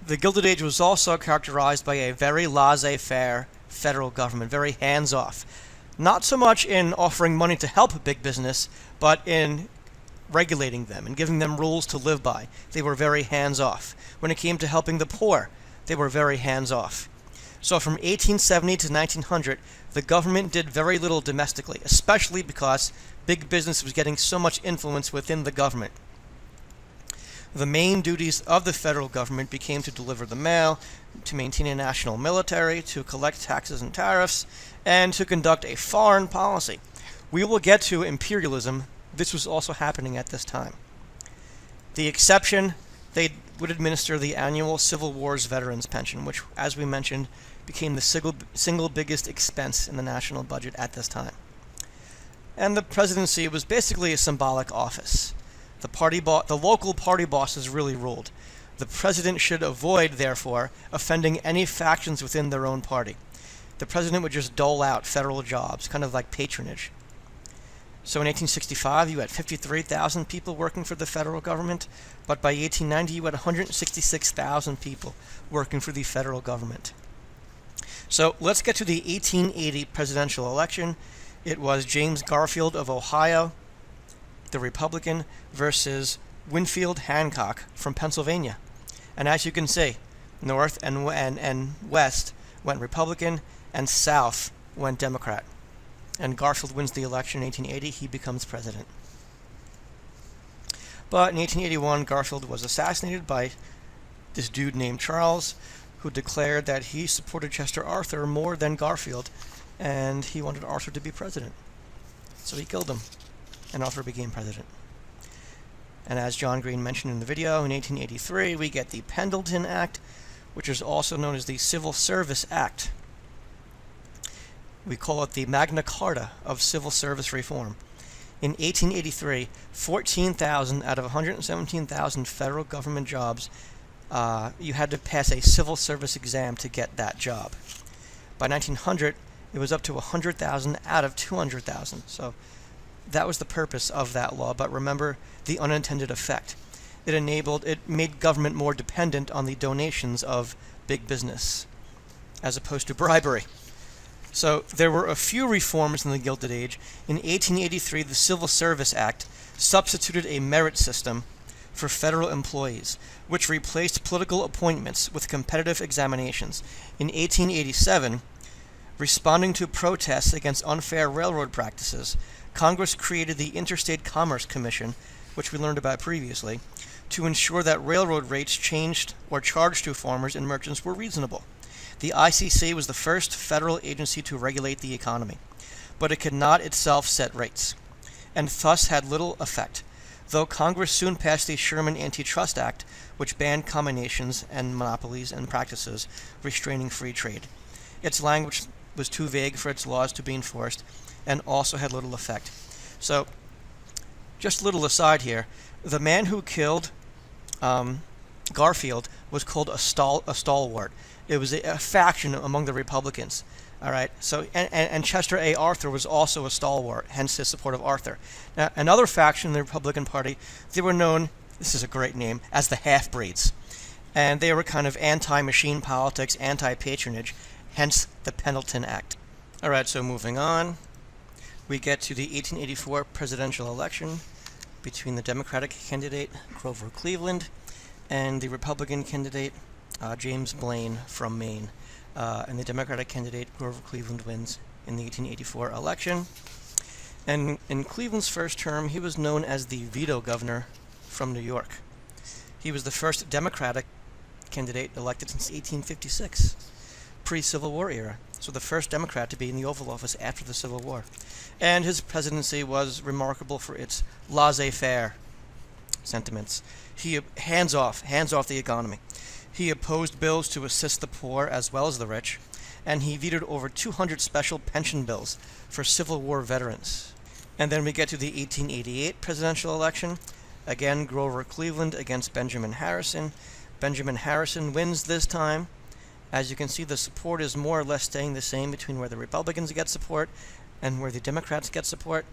The Gilded Age was also characterized by a very laissez-faire federal government, very hands-off. Not so much in offering money to help big business, but in regulating them and giving them rules to live by. They were very hands-off. When it came to helping the poor, they were very hands-off. So from 1870 to 1900, the government did very little domestically, especially because big business was getting so much influence within the government. The main duties of the federal government became to deliver the mail, to maintain a national military, to collect taxes and tariffs, and to conduct a foreign policy. We will get to imperialism. This was also happening at this time. The exception, they would administer the annual Civil War's Veterans Pension, which, as we mentioned, became the single biggest expense in the national budget at this time. And the presidency was basically a symbolic office. The local party bosses really ruled. The president should avoid, therefore, offending any factions within their own party. The president would just dole out federal jobs, kind of like patronage. So in 1865, you had 53,000 people working for the federal government, but by 1890, you had 166,000 people working for the federal government. So let's get to the 1880 presidential election. It was James Garfield of Ohio, the Republican, versus Winfield Hancock from Pennsylvania. And as you can see, north and west went Republican, and south went Democrat. And Garfield wins the election in 1880. He becomes president. But in 1881, Garfield was assassinated by this dude named Charles, who declared that he supported Chester Arthur more than Garfield, and he wanted Arthur to be president. So he killed him, and Arthur became president. And as John Green mentioned in the video, in 1883 we get the Pendleton Act, which is also known as the Civil Service Act. We call it the Magna Carta of civil service reform. In 1883, 14,000 out of 117,000 federal government jobs, you had to pass a civil service exam to get that job. By 1900, it was up to 100,000 out of 200,000. So that was the purpose of that law, but remember the unintended effect. It made government more dependent on the donations of big business, as opposed to bribery. So there were a few reforms in the Gilded Age. In 1883, the Civil Service Act substituted a merit system for federal employees, which replaced political appointments with competitive examinations. In 1887, responding to protests against unfair railroad practices, Congress created the Interstate Commerce Commission, which we learned about previously, to ensure that railroad rates changed or charged to farmers and merchants were reasonable. The ICC was the first federal agency to regulate the economy, but it could not itself set rates, and thus had little effect, though Congress soon passed the Sherman Antitrust Act, which banned combinations and monopolies and practices restraining free trade. Its language was too vague for its laws to be enforced, and also had little effect. So, just a little aside here, the man who killed Garfield was called a stalwart. It was a faction among the Republicans. All right. So, and Chester A. Arthur was also a stalwart, hence his support of Arthur. Now, another faction in the Republican Party, they were known, this is a great name, as the half-breeds. And they were kind of anti-machine politics, anti-patronage, hence the Pendleton Act. All right, so moving on, we get to the 1884 presidential election between the Democratic candidate, Grover Cleveland, and the Republican candidate, James Blaine from Maine. And the Democratic candidate, Grover Cleveland, wins in the 1884 election. And in Cleveland's first term, he was known as the veto governor from New York. He was the first Democratic candidate elected since 1856, pre-Civil War era. So the first Democrat to be in the Oval Office after the Civil War. And his presidency was remarkable for its laissez-faire sentiments. He hands off the economy. He opposed bills to assist the poor as well as the rich, and he vetoed over 200 special pension bills for Civil War veterans. And then we get to the 1888 presidential election. Again, Grover Cleveland against Benjamin Harrison. Benjamin Harrison wins this time. As you can see, the support is more or less staying the same between where the Republicans get support and where the Democrats get support.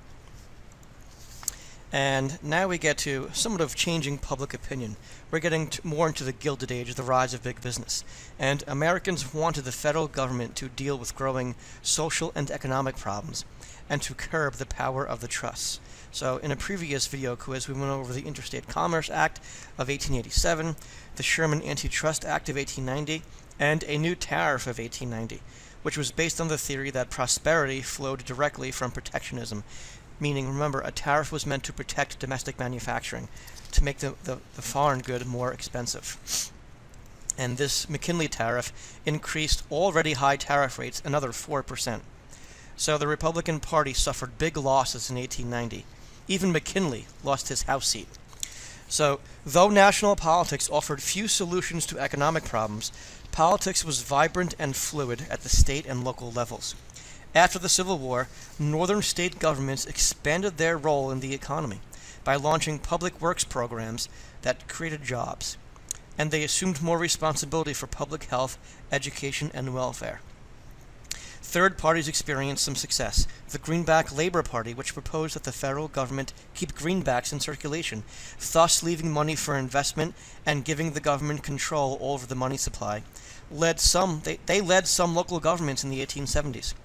And now we get to somewhat of changing public opinion. We're getting more into the Gilded Age, the rise of big business. And Americans wanted the federal government to deal with growing social and economic problems and to curb the power of the trusts. So in a previous video quiz, we went over the Interstate Commerce Act of 1887, the Sherman Antitrust Act of 1890, and a new tariff of 1890, which was based on the theory that prosperity flowed directly from protectionism. Meaning, remember, a tariff was meant to protect domestic manufacturing, to make the foreign good more expensive. And this McKinley tariff increased already high tariff rates another 4%. So the Republican Party suffered big losses in 1890. Even McKinley lost his House seat. So, though national politics offered few solutions to economic problems, politics was vibrant and fluid at the state and local levels. After the Civil War, northern state governments expanded their role in the economy by launching public works programs that created jobs, and they assumed more responsibility for public health, education, and welfare. Third parties experienced some success. The Greenback Labor Party, which proposed that the federal government keep greenbacks in circulation, thus leaving money for investment and giving the government control over the money supply, led some local governments in the 1870s.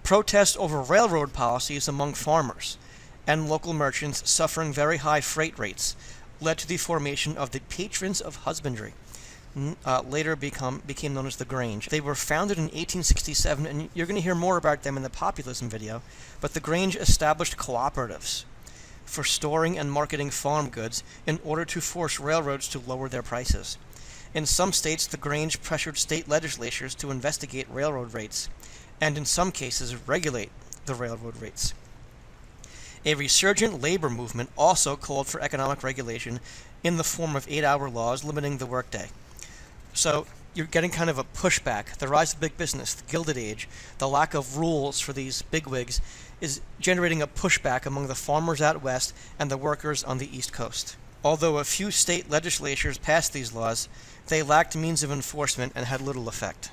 Protest over railroad policies among farmers and local merchants suffering very high freight rates led to the formation of the Patrons of Husbandry, later became known as the Grange. They were founded in 1867, and you're going to hear more about them in the populism video, but the Grange established cooperatives for storing and marketing farm goods in order to force railroads to lower their prices. In some states, the Grange pressured state legislatures to investigate railroad rates, and in some cases regulate the railroad rates. A resurgent labor movement also called for economic regulation in the form of 8-hour laws limiting the workday. So you're getting kind of a pushback. The rise of big business, the Gilded Age, the lack of rules for these bigwigs is generating a pushback among the farmers out west and the workers on the East Coast. Although a few state legislatures passed these laws, they lacked means of enforcement and had little effect.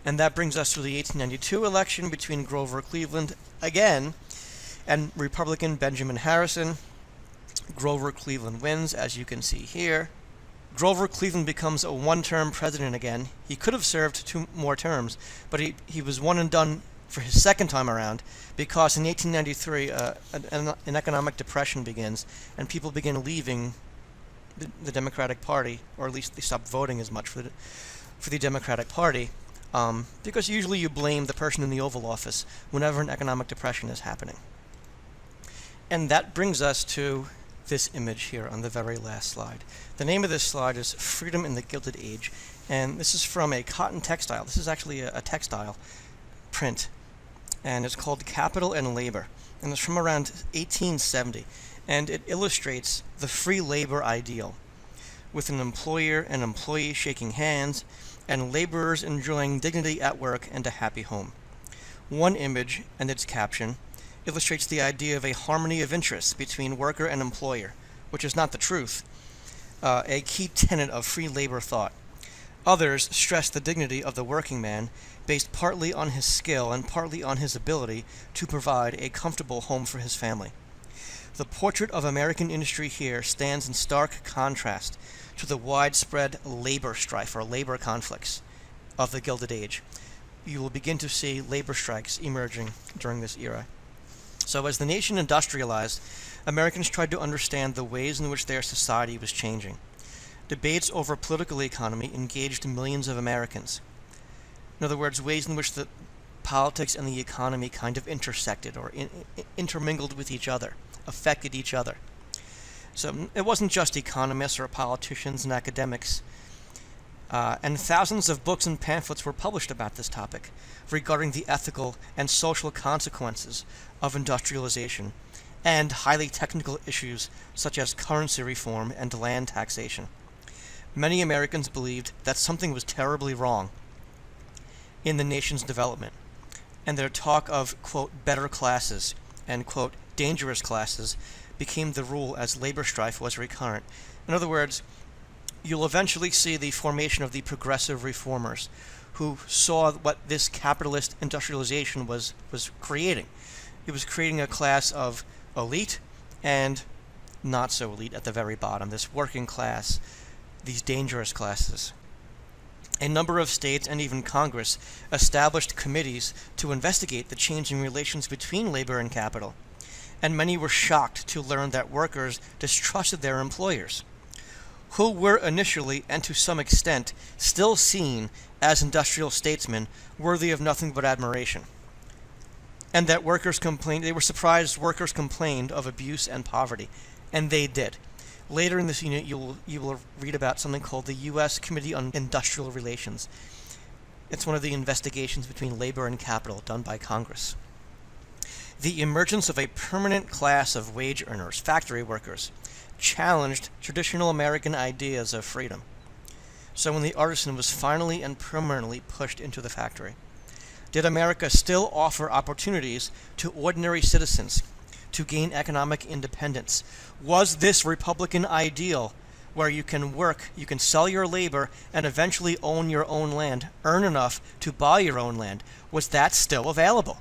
And that brings us to the 1892 election between Grover Cleveland again and Republican Benjamin Harrison. Grover Cleveland wins, as you can see here. Grover Cleveland becomes a one-term president again. He could have served 2 more terms, but he was one and done for his second time around because in 1893 an economic depression begins and people begin leaving the Democratic Party, or at least they stopped voting as much for the Democratic Party. Because usually you blame the person in the Oval Office whenever an economic depression is happening. And that brings us to this image here on the very last slide. The name of this slide is Freedom in the Gilded Age, and this is from a cotton textile. This is actually a textile print, and it's called Capital and Labor, and it's from around 1870, and it illustrates the free labor ideal, with an employer and employee shaking hands, and laborers enjoying dignity at work and a happy home. One image and its caption illustrates the idea of a harmony of interests between worker and employer, which is not the truth, a key tenet of free labor thought. Others stress the dignity of the working man, based partly on his skill and partly on his ability to provide a comfortable home for his family. The portrait of American industry here stands in stark contrast to the widespread labor strife or labor conflicts of the Gilded Age. You will begin to see labor strikes emerging during this era. So as the nation industrialized, Americans tried to understand the ways in which their society was changing. Debates over political economy engaged millions of Americans. In other words, ways in which the politics and the economy kind of intersected or intermingled with each other, affected each other. So it wasn't just economists or politicians and academics. And thousands of books and pamphlets were published about this topic, regarding the ethical and social consequences of industrialization, and highly technical issues such as currency reform and land taxation. Many Americans believed that something was terribly wrong in the nation's development, and their talk of, quote, better classes and, quote, dangerous classes became the rule as labor strife was recurrent. In other words, you'll eventually see the formation of the progressive reformers who saw what this capitalist industrialization was creating. It was creating a class of elite and not so elite at the very bottom, this working class, these dangerous classes. A number of states and even Congress established committees to investigate the changing relations between labor and capital, and many were shocked to learn that workers distrusted their employers, who were initially and to some extent still seen as industrial statesmen worthy of nothing but admiration, and that they were surprised workers complained of abuse and poverty, and they did. Later in this unit, you will read about something called the U.S. Committee on Industrial Relations. It's one of the investigations between labor and capital done by Congress. The emergence of a permanent class of wage earners, factory workers, challenged traditional American ideas of freedom. So when the artisan was finally and permanently pushed into the factory, did America still offer opportunities to ordinary citizens to gain economic independence? Was this Republican ideal where you can work, you can sell your labor, and eventually own your own land, earn enough to buy your own land, was that still available?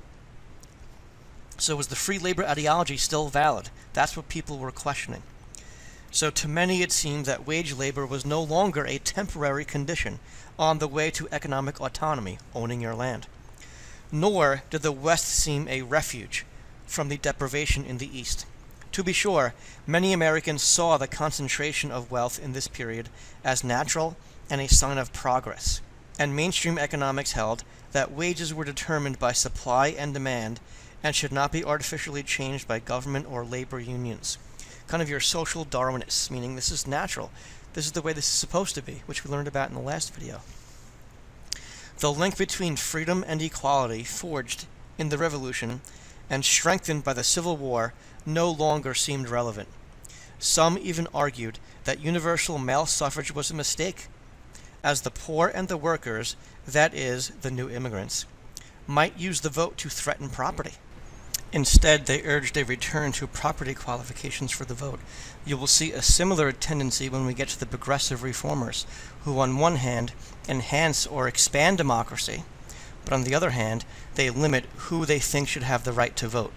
So was the free labor ideology still valid? That's what people were questioning. So to many it seemed that wage labor was no longer a temporary condition on the way to economic autonomy, owning your land. Nor did the West seem a refuge from the deprivation in the East. To be sure, many Americans saw the concentration of wealth in this period as natural and a sign of progress, and mainstream economics held that wages were determined by supply and demand and should not be artificially changed by government or labor unions. Kind of your social Darwinists, meaning this is natural, this is the way this is supposed to be, which we learned about in the last video. The link between freedom and equality, forged in the Revolution and strengthened by the Civil War, no longer seemed relevant. Some even argued that universal male suffrage was a mistake, as the poor and the workers, that is, the new immigrants, might use the vote to threaten property. Instead, they urged a return to property qualifications for the vote. You will see a similar tendency when we get to the progressive reformers, who on one hand enhance or expand democracy, but on the other hand, they limit who they think should have the right to vote.